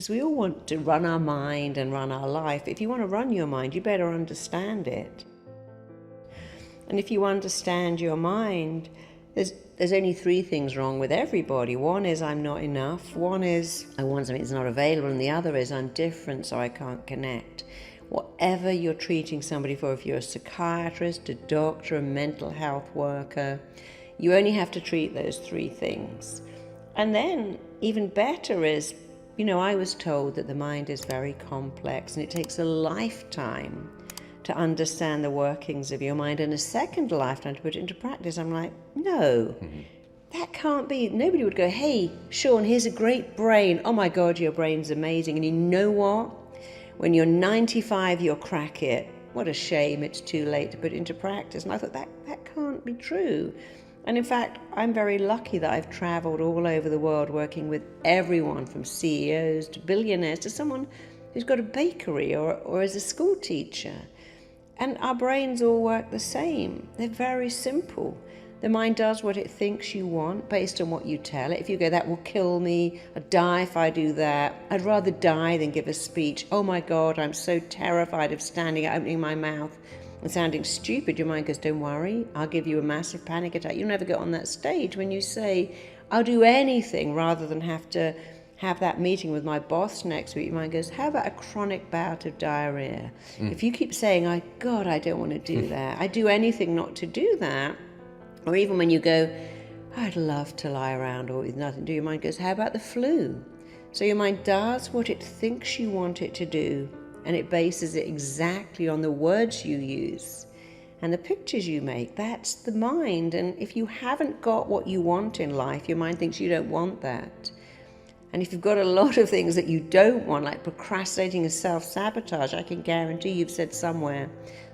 We all want to run our mind and run our life. If you want to run your mind, you better understand it. And if you understand your mind, there's only three things wrong with everybody. One is I'm not enough. One is I want something that's not available. And the other is I'm different, so I can't connect. Whatever you're treating somebody for, if you're a psychiatrist, a doctor, a mental health worker, you only have to treat those three things. And then even better is, I was told that the mind is very complex and it takes a lifetime to understand the workings of your mind and a second lifetime to put it into practice. I'm like, no, that can't be. Nobody would go, hey, Sean, here's a great brain. Oh my God, your brain's amazing. And you know what? When you're 95, you'll crack it. What a shame it's too late to put it into practice. And I thought that can't be true. And in fact, I'm very lucky that I've traveled all over the world working with everyone from CEOs to billionaires to someone who's got a bakery or is a school teacher. And our brains all work the same. They're very simple. The mind does what it thinks you want based on what you tell it. If you go, that will kill me, I'd die if I do that, I'd rather die than give a speech. Oh my God, I'm so terrified of standing, opening my mouth and sounding stupid. Your mind goes, don't worry, I'll give you a massive panic attack. You'll never get on that stage. When you say, I'll do anything rather than have to have that meeting with my boss next week, your mind goes, how about a chronic bout of diarrhea? If you keep saying, God, I don't want to do that, I do anything not to do that, or even when you go, I'd love to lie around or with nothing to do, your mind goes, how about the flu? So your mind does what it thinks you want it to do, and it bases it exactly on the words you use and the pictures you make. That's the mind. And if you haven't got what you want in life, your mind thinks you don't want that. And if you've got a lot of things that you don't want, like procrastinating and self-sabotage, I can guarantee you've said somewhere,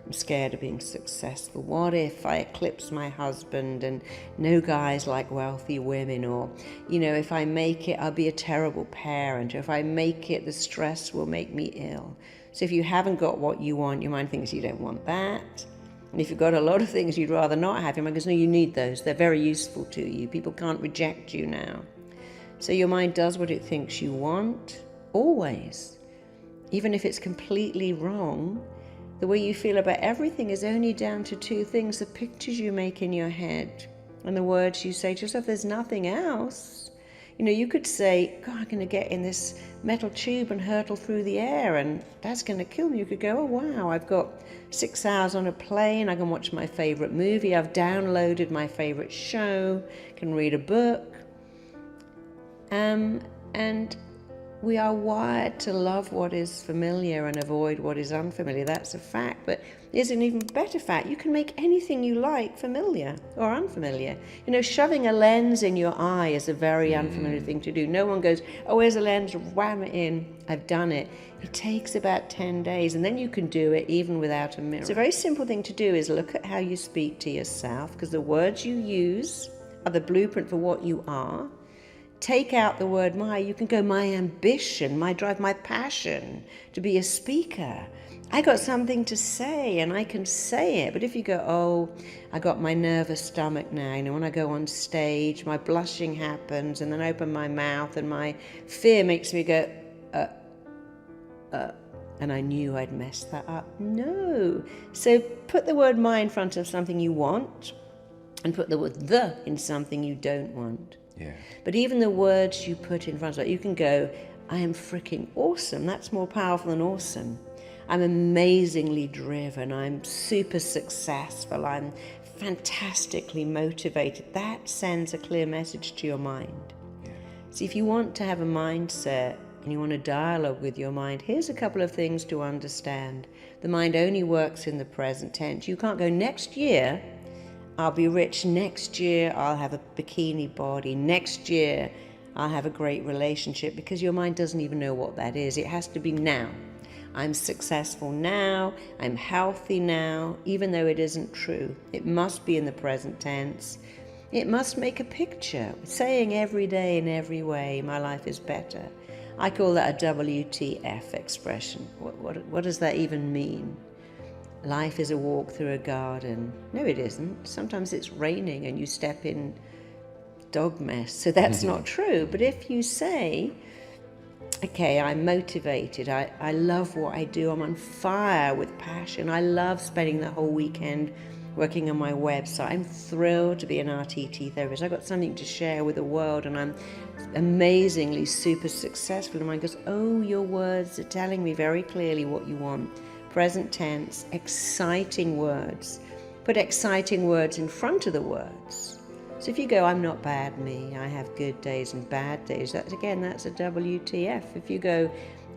I'm scared of being successful. What if I eclipse my husband and no guys like wealthy women? Or, if I make it, I'll be a terrible parent. Or if I make it, the stress will make me ill. So if you haven't got what you want, your mind thinks you don't want that. And if you've got a lot of things you'd rather not have, your mind goes, no, you need those. They're very useful to you. People can't reject you now. So your mind does what it thinks you want, always. Even if it's completely wrong, the way you feel about everything is only down to two things: the pictures you make in your head and the words you say to yourself. There's nothing else. You could say, God, I'm going to get in this metal tube and hurtle through the air and that's going to kill me. You could go, oh wow, I've got 6 hours on a plane, I can watch my favorite movie, I've downloaded my favorite show, can read a book. And we are wired to love what is familiar and avoid what is unfamiliar. That's a fact. But there's an even better fact. You can make anything you like familiar or unfamiliar. Shoving a lens in your eye is a very unfamiliar thing to do. No one goes, oh, where's a lens? Wham it in. I've done it. It takes about 10 days, and then you can do it even without a mirror. So a very simple thing to do is look at how you speak to yourself, because the words you use are the blueprint for what you are. Take out the word my, you can go, my ambition, my drive, my passion to be a speaker. I got something to say and I can say it. But if you go, oh, I got my nervous stomach now, when I go on stage, my blushing happens and then I open my mouth and my fear makes me go, and I knew I'd messed that up. No. So put the word my in front of something you want and put the word the in something you don't want. Yeah. But even the words you put in front of it, you can go, I am freaking awesome. That's more powerful than awesome. I'm amazingly driven. I'm super successful. I'm fantastically motivated. That sends a clear message to your mind. Yeah. See, if you want to have a mindset and you want a dialogue with your mind, here's a couple of things to understand. The mind only works in the present tense. You can't go, next year I'll be rich, next year I'll have a bikini body, next year I'll have a great relationship, because your mind doesn't even know what that is. It has to be now. I'm successful now, I'm healthy now, even though it isn't true. It must be in the present tense. It must make a picture, saying every day in every way, my life is better. I call that a WTF expression. What does that even mean? Life is a walk through a garden. No, it isn't. Sometimes it's raining and you step in dog mess. So that's not true. But if you say, Okay, I'm motivated. I love what I do. I'm on fire with passion. I love spending the whole weekend working on my website. I'm thrilled to be an RTT therapist. I've got something to share with the world, and I'm amazingly super successful. And mine goes, oh, your words are telling me very clearly what you want. Present tense, exciting words. Put exciting words in front of the words. So if you go, I'm not bad me, I have good days and bad days, that's a WTF. If you go,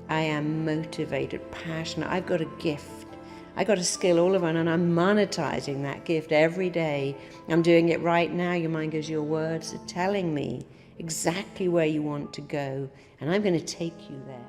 I am motivated, passionate, I've got a gift, I got a skill all of mine, and I'm monetizing that gift every day. I'm doing it right now. Your mind goes, your words are telling me exactly where you want to go, and I'm going to take you there.